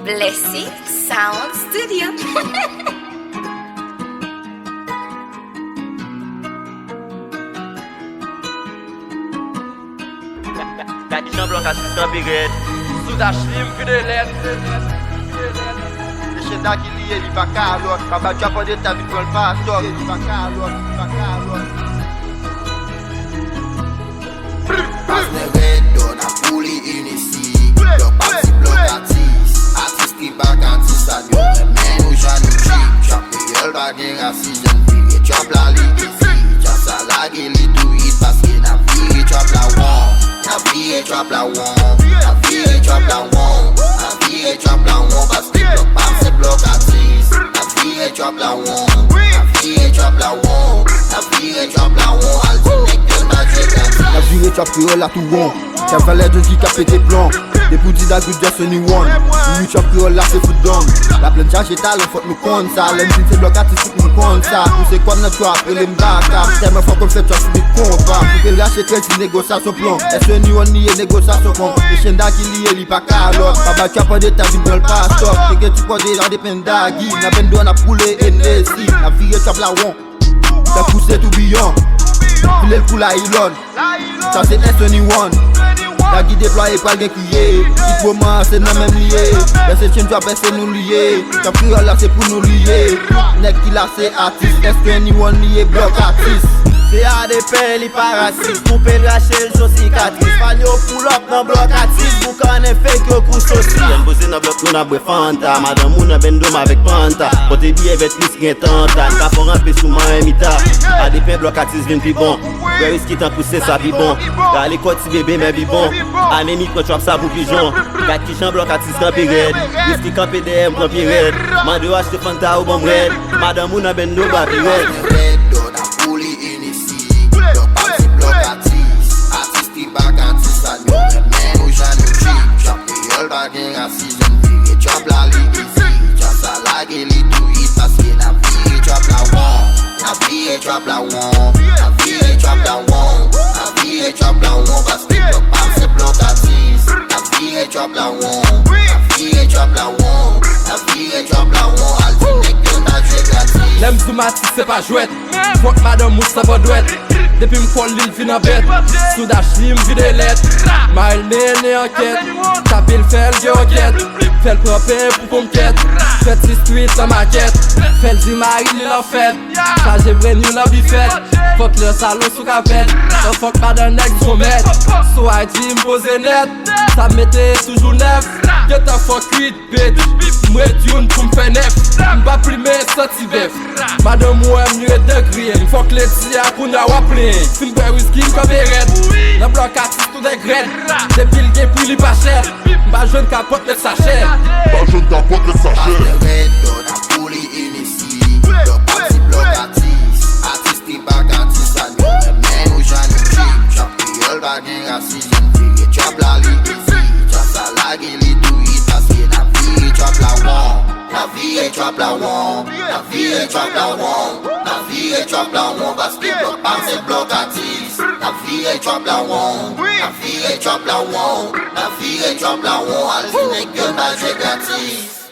Blessing Sound Studio. Kaki champion assistant Piret. Sous Ashlim, puis de l'aide. Che da ki liye li pa ka alot, pa ba Japan de ta vit kon pa tok, li pa ka alot. Pas ne redo na pouli inisi, yo pasi blokatis, artis ki bagatis a yo remen ou jan nou chip, chap me yol bagen rasis, jen vire chop la li easy, chap sa la ge li do it, paske na vire chop la won, na vire chop la won, na vire chop la won, na vire chop la won, paske blok pasi blokatis, na vire chop la won, na vire chop la won, na vire chop la won, al di nek yon bagen rasis. La virée chop créole la tout rond. Chap valet de qui capé tes plans. Des boudis da good just only one. Nous chop créole là c'est foot down. La pleine charge est talent faut nous compte ça. L'aime d'une c'est bloc artistique nous compte ça. Nous c'est quoi notre après les m'baka. Tellement fort qu'on fait chop sur des compas. Pour que le lâcher très si négociation plan. Est-ce que nous on y est négociation con. Les chaînes da qui lié li pas calotte. Papa tu as pas de ta vie dans le pastor. T'es que tu crois déjà des pendagui. La bendo on a poulé et laissé. La virée chop la won. La poussée tout billon. Filez le coup la Elon. Ça c'est S21. La guide déployée par gen crier. Il faut c'est non même lié. Laissez chaîne toi personne nous lier. Ta prière là c'est pour nous lier. Nek qui là c'est artiste. S21 lié bloc artiste. C'est à des peines, li pas raciste. Coupe de rachel, son cicatrice. Fanyo pull up dans bloc artiste. Pour qu'on ait fait que couche aussi. Y'en bossé dans bloc, nous n'a boué Fanta. Madame moun n'a ben dôme avec Panta. Côté billet avec plus qu'un tanta. N'a pas rampé sous ma imita. À des peines, bloc artiste vient plus bon. Where is qui t'en poussé ça puis bon. Dans les côtes si bébé mais puis bon. Ané micro trap ça pour pigeon. Gat qui chante bloc artiste campé red. Whisky campé DM campé red. Mando acheté Fanta ou bon red. Madame moun n'a ben dôme avec red. Bagen rasis, jen vire chop la li easy. Chop sa la ge li do it, paske na vire chop la won. Na vire chop la won, na vire chop la won, na vire chop la won, paske blok pam se blok artist. Na vire chop la won, na vire chop la won, na vire chop la won, al di nek yon ta jwe gratis. Lem Zoumatis c'est pas jouette. Fuck madame mousse ça va douette. Depuis m'call l'île fin en bête. Sous Ashlim vide lettre. Mile né enquête. Tapé le fel j'ai enquête. Fait le propre pour m'quête. Fait 6 street la maquette. Fait le zimari l'île en fête. Ça j'ai brand new la bifette. Fuck le salon sous capette. So fuck madame nègre son maître. So ID m'pose net. Ça m'était toujours neuf. Get a fuck 8 bitch. M'ret youn pour m'fait neuf. M'pas primer sorti bef. Madame ou aime mieux degré. Fuck les tia pour n'a wapple. Fin boy whisky comme red. Dans bloc artiste tout des graines. Depuis le game puis li pas cher. M'pas jeune capote le sachet. Pas de redo na pouli inisi. Yo pasi bloc artist, artist ki bagatis a yo remen ou jan nou chip. Chop kriol bagen rasis, jen vire chop la li easy. Chop sa la ge li do it, paske na vire chop la won. Na vire chop la won, na vire chop la won, na vire chop la won, paske blok pam se blok artist. Na vire chop la won, na vire chop la won, na vire chop la won, al di nek yon baje gratis.